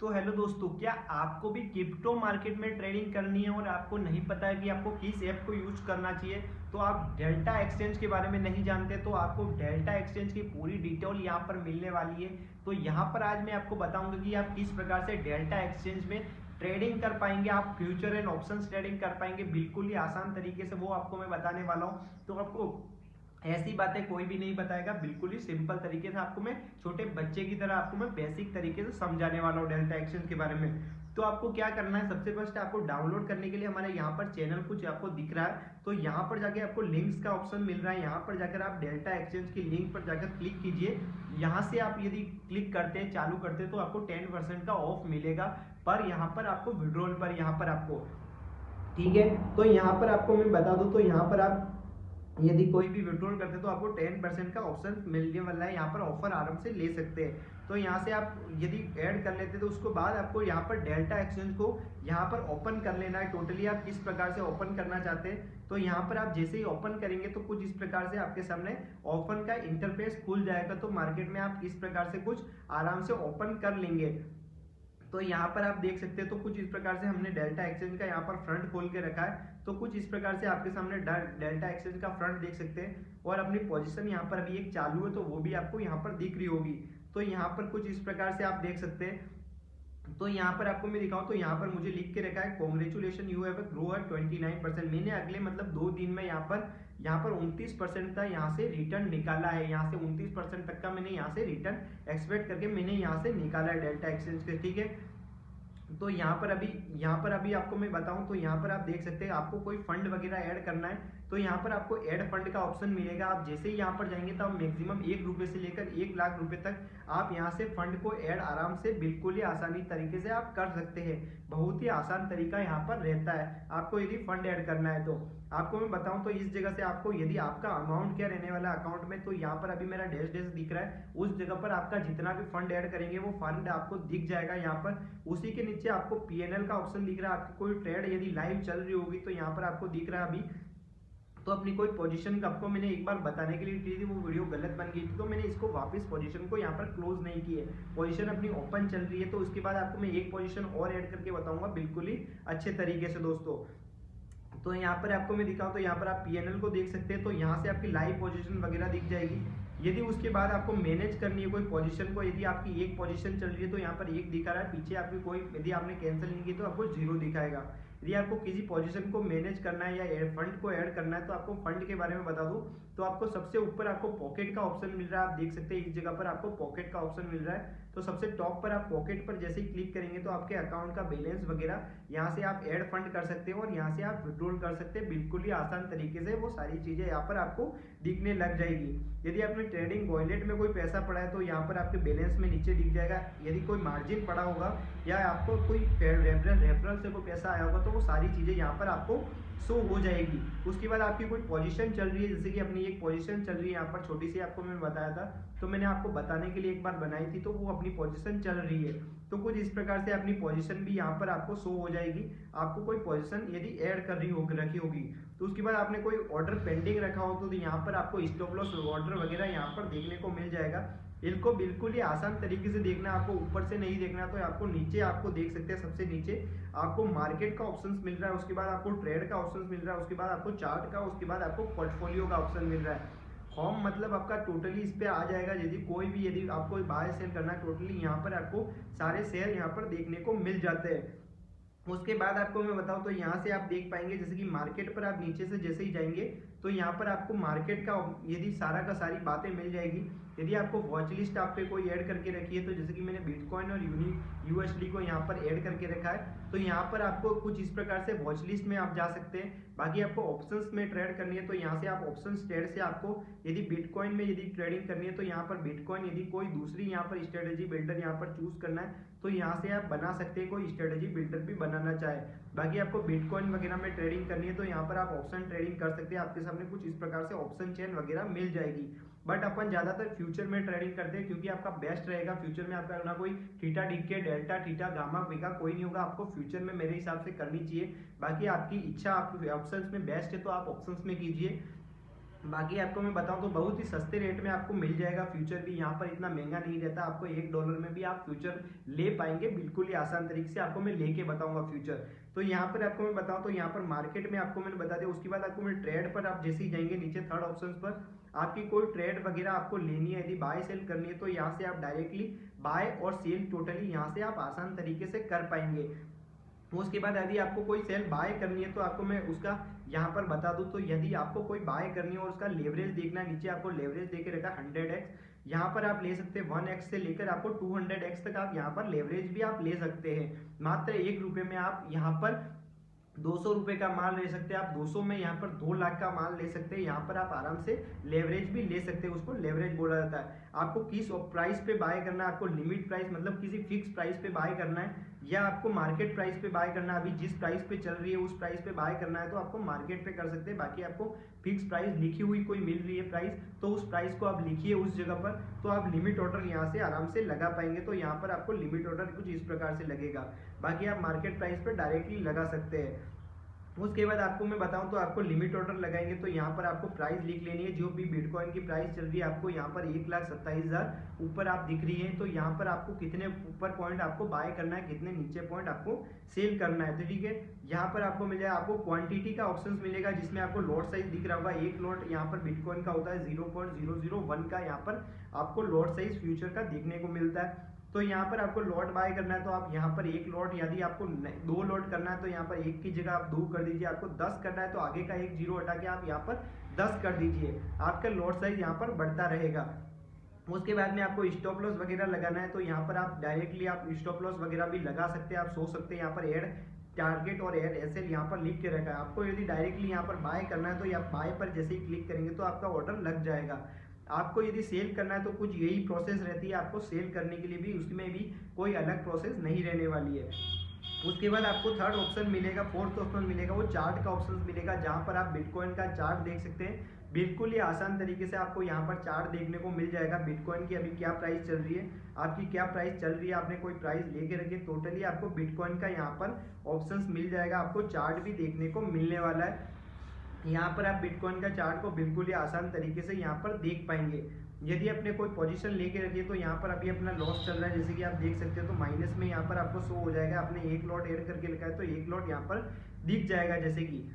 तो हेलो दोस्तों, क्या आपको भी क्रिप्टो मार्केट में ट्रेडिंग करनी है और आपको नहीं पता है कि आपको किस ऐप को यूज करना चाहिए। तो आप डेल्टा एक्सचेंज के बारे में नहीं जानते, तो आपको डेल्टा एक्सचेंज की पूरी डिटेल यहाँ पर मिलने वाली है। तो यहाँ पर आज मैं आपको बताऊंगा कि आप किस प्रकार से डेल्टा एक्सचेंज में ट्रेडिंग कर पाएंगे, आप फ्यूचर एंड ऑप्शंस ट्रेडिंग कर पाएंगे बिल्कुल ही आसान तरीके से, वो आपको मैं बताने वाला हूँ। तो आपको ऐसी बातें कोई भी नहीं बताएगा, बिल्कुल ही सिंपल तरीके से आपको मैं छोटे बच्चे की तरह आपको मैं बेसिक तरीके से समझाने वाला हूँ डेल्टा एक्सचेंज के बारे में। तो आपको क्या करना है, सबसे फर्स्ट आपको डाउनलोड करने के लिए हमारे यहाँ पर चैनल कुछ आपको दिख रहा है, तो यहाँ पर जाके आपको लिंक्स का ऑप्शन मिल रहा है। यहाँ पर जाकर आप डेल्टा एक्सचेंज की लिंक पर जाकर क्लिक कीजिए। यहाँ से आप यदि क्लिक करते हैं, चालू करते हैं, तो आपको 10% का ऑफ मिलेगा। पर यहाँ पर आपको विड्रॉल पर यहाँ पर आपको, ठीक है, तो यहाँ पर आपको मैं बता दूं, तो यहाँ पर आप यदि कोई भी विड्रॉल करते हैं तो आपको 10% का ऑप्शन मिलने वाला है। यहाँ पर ऑफर आराम से ले सकते हैं। तो यहाँ से आप यदि ऐड कर लेते हैं तो उसको बाद आपको यहाँ पर डेल्टा एक्सचेंज को यहाँ पर ओपन कर लेना है। टोटली आप किस प्रकार से ओपन करना चाहते हैं, तो यहाँ पर आप जैसे ही ओपन करेंगे तो कुछ इस प्रकार से आपके सामने ओपन का इंटरफेस खुल जाएगा। तो मार्केट में आप इस प्रकार से कुछ आराम से ओपन कर लेंगे। तो यहाँ पर आप देख सकते हैं, तो कुछ इस प्रकार से हमने डेल्टा एक्सचेंज का यहाँ पर फ्रंट खोल के रखा है। तो कुछ इस प्रकार से आपके सामने डेल्टा एक्सचेंज का फ्रंट देख सकते हैं, और अपनी पोजीशन यहाँ पर अभी एक चालू है तो वो भी आपको यहाँ पर दिख रही होगी। तो यहाँ पर कुछ इस प्रकार से आप देख सकते हैं। तो यहाँ पर आपको मैं दिखाऊं, तो यहाँ पर मुझे लिख के रखा है congratulation you have grow at 29%। मैंने अगले मतलब 2 दिन में यहाँ पर 29% था यहाँ से रिटर्न निकाला है। यहाँ से 29% तक का मैंने यहाँ से रिटर्न एक्सपेक्ट करके मैंने यहाँ से निकाला है डेल्टा एक्सचेंज के, ठीक है। तो यहाँ पर अभी आपको मैं बताऊं, तो यहाँ पर आप देख सकते हैं आपको कोई फंड वगैरह ऐड करना है, तो यहाँ पर आपको ऐड फंड का ऑप्शन मिलेगा। आप जैसे ही यहाँ पर जाएंगे तो आप मैक्सिमम 1 रुपये से लेकर 1 लाख रुपए तक आप यहाँ से फंड को ऐड आराम से बिल्कुल ही आसानी तरीके से आप कर सकते हैं। बहुत ही आसान तरीका यहाँ पर रहता है आपको यदि फंड ऐड करना है। तो आपको मैं बताऊं, तो इस जगह से आपको यदि आपका अमाउंट क्या रहने वाला है अकाउंट में, तो यहाँ पर अभी मेरा डैश डैश दिख रहा है, उस जगह पर आपका जितना भी फंड ऐड करेंगे वो फंड आपको दिख जाएगा यहाँ पर। उसी के नीचे आपको पीएनएल का ऑप्शन दिख रहा है। आपकी कोई ट्रेड यदि लाइव चल रही होगी तो यहाँ पर आपको दिख रहा है अभी। तो अपनी कोई पोजीशन आपको मैंने एक बार बताने के लिए की थी, वो वीडियो गलत बन गई थी, तो मैंने इसको वापस पोजीशन को यहाँ पर क्लोज नहीं की है। पोजीशन अपनी ओपन चल रही है। तो उसके बाद आपको मैं एक पोजीशन और ऐड करके बताऊंगा बिल्कुल ही अच्छे तरीके से दोस्तों। तो यहाँ पर आपको मैं दिखाऊं, तो यहाँ पर आप पीएनएल को देख सकते हैं, तो यहाँ से आपकी लाइव पोजीशन वगैरह दिख जाएगी। यदि उसके बाद आपको मैनेज करनी है कोई पोजीशन को, यदि आपकी एक पोजीशन चल रही है तो यहाँ पर एक दिखा रहा है, पीछे आपकी कोई यदि आपने कैंसिल नहीं की तो आपको 0 दिखाएगा। यदि आपको किसी पोजीशन को मैनेज करना है या फंड को ऐड करना है, तो आपको फंड के बारे में बता दूं, तो आपको सबसे ऊपर आपको पॉकेट का ऑप्शन मिल रहा है। आप देख सकते हैं इस जगह पर आपको पॉकेट का ऑप्शन मिल रहा है। तो सबसे टॉप पर आप पॉकेट पर जैसे ही क्लिक करेंगे तो आपके अकाउंट का बैलेंस वगैरह यहाँ से आप ऐड फंड कर सकते हैं और यहाँ से आप विड्रॉल कर सकते हैं बिल्कुल ही आसान तरीके से। वो सारी चीजें यहाँ पर आपको दिखने लग जाएगी। यदि आपने ट्रेडिंग वॉलेट में कोई पैसा पड़ा है तो यहाँ पर आपके बैलेंस में नीचे दिख जाएगा। यदि कोई मार्जिन पड़ा होगा या आपको कोई रेफरल से कोई पैसा आया होगा तो वो सारी चीजें यहाँ पर आपको शो हो जाएगी। उसके बाद आपकी कोई पोजीशन चल रही है, जैसे कि अपनी एक पोजीशन चल रही है यहाँ पर छोटी सी, आपको मैं बताया था, तो मैंने आपको बताने के लिए एक बार बनाई थी, तो वो अपनी पोजीशन चल रही है। तो कुछ इस प्रकार से अपनी पोजीशन भी यहाँ पर आपको शो हो जाएगी। आपको कोई पोजीशन यदि ऐड कर रही होगी रखी होगी, तो उसके बाद आपने कोई ऑर्डर पेंडिंग रखा हो तो यहाँ पर आपको स्टॉप लॉस ऑर्डर वगैरह यहाँ पर देखने को मिल जाएगा। इनको बिल्कुल ही आसान तरीके से देखना, आपको ऊपर से नहीं देखना, तो आपको नीचे आपको देख सकते हैं, सबसे नीचे आपको मार्केट का ऑप्शन मिल रहा है, उसके बाद आपको ट्रेड का ऑप्शन मिल रहा है, उसके बाद आपको चार्ट का, उसके बाद आपको पोर्टफोलियो का ऑप्शन मिल रहा है। होम मतलब आपका टोटली इस पे आ जाएगा। यदि आपको बाय सेल करना है, टोटली यहाँ पर आपको सारे शेयर यहाँ पर देखने को मिल जाते हैं। उसके बाद आपको मैं बताऊं, तो यहाँ से आप देख पाएंगे, जैसे कि मार्केट पर आप नीचे से जैसे ही जाएंगे तो यहाँ पर आपको मार्केट का यदि सारा का सारी बातें मिल जाएगी। यदि आपको वॉच लिस्ट आप पे कोई ऐड करके रखी है, तो जैसे कि मैंने बिटकॉइन और यूएसडी को यहाँ पर ऐड करके रखा है, तो यहाँ पर आपको कुछ इस प्रकार से वॉच लिस्ट में आप जा सकते हैं। बाकी आपको ऑप्शंस में ट्रेड करनी है तो यहाँ से आप ऑप्शंस ट्रेड से आपको यदि बिटकॉइन में यदि ट्रेडिंग करनी है तो यहाँ पर बिटकॉइन, यदि कोई दूसरी यहाँ पर स्ट्रेटेजी बिल्डर यहाँ पर चूज करना है तो यहाँ से आप बना सकते हैं, कोई स्ट्रेटेजी बिल्डर भी बनाना चाहे। बाकी आपको बिटकॉइन वगैरह में ट्रेडिंग करनी है तो यहाँ पर आप ऑप्शन ट्रेडिंग कर सकते हैं। आपके सामने कुछ इस प्रकार से ऑप्शन चेन वगैरह मिल जाएगी। बट अपन ज्यादातर फ्यूचर में ट्रेडिंग करते हैं क्योंकि आपका बेस्ट रहेगा। फ्यूचर में आपका ना कोई theta DK delta theta gamma beta कोई नहीं होगा, आपको फ्यूचर में मेरे हिसाब से करनी चाहिए। बाकी आपकी इच्छा, आप ऑप्शंस में बेस्ट है तो आप ऑप्शंस में कीजिए। बाकी आपको मैं बताऊं तो बहुत ही सस्ते रेट में आपको मिल जाएगा फ्यूचर भी, यहाँ पर इतना महंगा नहीं रहता, आपको $1 में भी आप फ्यूचर ले पाएंगे बिल्कुल ही आसान तरीके से। आपको मैं लेके बताऊंगा फ्यूचर। तो यहाँ पर आपको मैं बताऊं तो यहाँ पर मार्केट में आपको मैंने बता दिया। उसके बाद आपको मैं ट्रेड पर आप जैसे ही जाएंगे नीचे थर्ड ऑप्शन पर, आपकी कोई ट्रेड वगैरह आपको लेनी है, यदि बाय सेल करनी है तो यहाँ से आप डायरेक्टली बाय और सेल टोटली यहाँ से आप आसान तरीके से कर पाएंगे। उसके बाद यदि आपको कोई सेल बाय करनी है तो आपको मैं उसका यहाँ पर बता दूं, तो यदि आपको कोई बाय करनी है और उसका लेवरेज देखना है, नीचे आपको लेवरेज देके रखा 100x, यहाँ पर आप ले सकते हैं 1x से लेकर आपको 200x तक आप यहाँ पर लेवरेज भी आप ले सकते हैं। मात्र ₹1 में आप यहाँ पर ₹200 का माल ले सकते हैं। आप 200 में यहाँ पर 2 लाख का माल ले सकते हैं। यहाँ पर आप आराम से लेवरेज भी ले सकते हैं, उसको लेवरेज बोला जाता है। आपको किस प्राइस पे बाय करना है, आपको लिमिट प्राइस मतलब किसी फिक्स प्राइस पे बाय करना है या आपको मार्केट प्राइस पे बाय करना है, अभी जिस प्राइस पे चल रही है उस प्राइस पे बाय करना है तो आपको मार्केट पे कर सकते हैं। बाकी आपको फिक्स प्राइस लिखी हुई कोई मिल रही है प्राइस, तो उस प्राइस को आप लिखिए उस जगह पर, तो आप लिमिट ऑर्डर यहाँ से आराम से लगा पाएंगे। तो यहाँ पर आपको लिमिट ऑर्डर कुछ इस प्रकार से लगेगा, बाकी आप मार्केट प्राइस पर डायरेक्टली लगा सकते हैं। उसके बाद आपको मैं बताऊं तो आपको लिमिट ऑर्डर लगाएंगे तो यहाँ पर आपको प्राइस लिख लेनी है, जो भी बिटकॉइन की प्राइस चल रही है आपको यहाँ पर 1,27,000 ऊपर आप दिख रही है, तो यहाँ पर आपको कितने ऊपर पॉइंट आपको बाय करना है, कितने नीचे पॉइंट आपको सेल करना है। तो ठीक है, यहाँ पर आपको मिल जाएगा, आपको क्वांटिटी का ऑप्शन मिलेगा जिसमें आपको लॉट साइज दिख रहा होगा। एक लॉट यहाँ पर बिटकॉइन का होता है 0.001 का, यहाँ पर आपको लॉट साइज फ्यूचर का देखने को मिलता है। तो यहाँ पर आपको लॉट बाय करना है तो आप यहाँ पर एक लॉट, यदि आपको 2 लॉट करना है तो यहाँ पर 1 की जगह आप 2 कर दीजिए। आपको 10 करना है तो आगे का 1 जीरो हटा के आप यहाँ पर 10 कर दीजिए, आपका लॉट साइज यहाँ पर बढ़ता रहेगा। उसके बाद में आपको स्टॉप लॉस वगैरह लगाना है तो यहाँ पर आप डायरेक्टली आप स्टॉप लॉस वगैरह भी लगा सकते हैं, आप सोच सकते हैं। यहाँ पर एड टारगेट और एड एसएल यहाँ पर लिख के रखा है। आपको यदि डायरेक्टली यहाँ पर बाय करना है तो यहाँ बाय पर जैसे ही क्लिक करेंगे तो आपका ऑर्डर लग जाएगा। आपको यदि सेल करना है तो कुछ यही प्रोसेस रहती है, आपको सेल करने के लिए भी उसमें भी कोई अलग प्रोसेस नहीं रहने वाली है। उसके बाद आपको थर्ड ऑप्शन मिलेगा, फोर्थ ऑप्शन मिलेगा, वो चार्ट का ऑप्शन मिलेगा, जहां पर आप बिटकॉइन का चार्ट देख सकते हैं। बिल्कुल ही आसान तरीके से आपको यहाँ पर चार्ट देखने को मिल जाएगा, बिटकॉइन की अभी क्या प्राइस चल रही है, आपकी क्या प्राइस चल रही है, आपने कोई प्राइस लेके रखी, टोटली आपको बिटकॉइन का यहाँ पर ऑप्शंस मिल जाएगा। आपको चार्ट भी देखने को मिलने वाला है। यहाँ पर आप बिटकॉइन का चार्ट को बिल्कुल ही आसान तरीके से यहाँ पर देख पाएंगे। यदि अपने कोई पोजीशन लेके रखिए तो यहाँ पर अभी अपना लॉस चल रहा है, जैसे कि आप देख सकते हो, तो माइनस में यहाँ पर आपको शो हो जाएगा। आपने एक लॉट ऐड करके लिखा है तो एक लॉट यहाँ पर दिख जाएगा, जैसे कि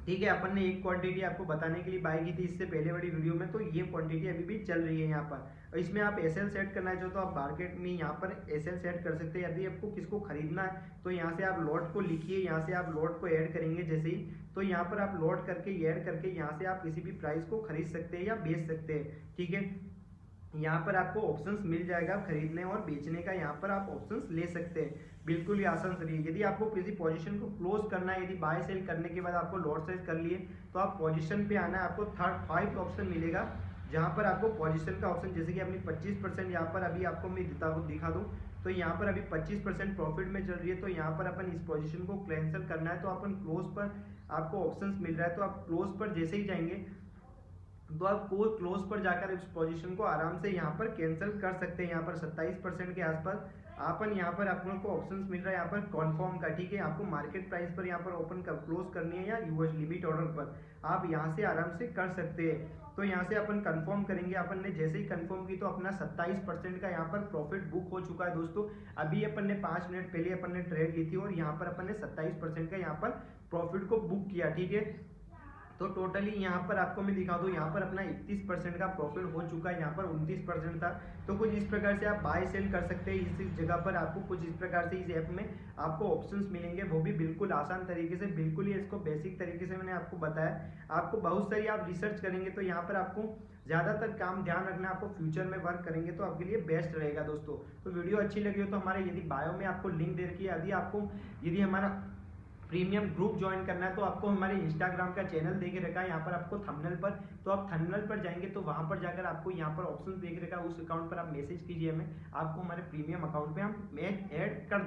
ठीक है। अपन ने एक क्वांटिटी आपको बताने के लिए बाय की थी इससे पहले वाली वीडियो में, तो ये क्वांटिटी अभी भी चल रही है यहाँ पर। इसमें आप एसएल सेट करना चाहो तो आप मार्केट में यहाँ पर एसएल सेट कर सकते हैं। यदि आपको किसको खरीदना है तो यहाँ से आप लॉट को लिखिए, यहाँ से आप लॉट को ऐड करेंगे जैसे ही, तो यहाँ पर आप लॉट करके ऐड करके यहाँ से आप किसी भी प्राइस को खरीद सकते हैं या बेच सकते हैं। ठीक है, यहाँ पर आपको ऑप्शंस मिल जाएगा खरीदने और बेचने का, यहाँ पर आप ऑप्शंस ले सकते हैं। बिल्कुल ही आसान तरीके। यदि आपको किसी पोजीशन को क्लोज करना है, यदि बाय सेल करने के बाद आपको लॉट साइज कर लिए तो आप पोजीशन पे आना है, आपको थर्ड 5 ऑप्शन मिलेगा जहाँ पर आपको पोजीशन का ऑप्शन, जैसे कि अपनी 25% यहाँ पर अभी आपको मैं दिखा दूँ, तो यहाँ पर अभी 25% प्रॉफिट में चल रही है, तो यहाँ पर अपन इस पोजीशन को कैंसिल करना है तो अपन क्लोज पर आपको ऑप्शंस मिल रहा है, तो आप क्लोज पर जैसे ही जाएंगे तो आप क्लोज पर जाकर इस पोजीशन को आराम से यहाँ पर कैंसिल कर सकते हैं। यहाँ पर 27% के आसपास अपन यहाँ पर आप लोग को ऑप्शंस मिल रहा है यहाँ पर कॉन्फर्म का। ठीक है, आपको मार्केट प्राइस पर यहाँ पर ओपन कर क्लोज करनी है या यूएस लिमिट ऑर्डर पर आप यहाँ से आराम से कर सकते हैं। तो यहाँ से अपन कंफर्म करेंगे, अपन ने जैसे ही कंफर्म की तो अपना 27% का यहाँ पर प्रॉफिट बुक हो चुका है दोस्तों। अभी अपन ने 5 मिनट पहले अपन ने ट्रेड ली थी और यहाँ पर अपन ने 27% का यहाँ पर प्रॉफिट को बुक किया। ठीक है, तो टोटली यहाँ पर आपको मैं दिखा दूँ, यहाँ पर अपना 31% का प्रॉफिट हो चुका है, यहाँ पर 29% था। तो कुछ इस प्रकार से आप बाय सेल कर सकते हैं। इस जगह पर आपको कुछ इस प्रकार से इस ऐप में आपको ऑप्शंस मिलेंगे, वो भी बिल्कुल आसान तरीके से, बिल्कुल ही इसको बेसिक तरीके से मैंने आपको बताया। आपको बहुत सारी आप रिसर्च करेंगे तो यहाँ पर आपको ज़्यादातर काम ध्यान रखना, आपको फ्यूचर में वर्क करेंगे तो आपके लिए बेस्ट रहेगा दोस्तों। तो वीडियो अच्छी लगी हो तो हमारे यदि बायो में आपको लिंक दे रखी है, यदि हमारा प्रीमियम ग्रुप ज्वाइन करना है तो आपको हमारे इंस्टाग्राम का चैनल देके रखा है यहाँ पर आपको थंबनेल पर, तो आप थंबनेल पर जाएंगे तो वहां पर जाकर आपको यहाँ पर ऑप्शन देख रखा है, उस अकाउंट पर आप मैसेज कीजिए हमें, आपको हमारे प्रीमियम अकाउंट पे हम ऐड कर देंगे।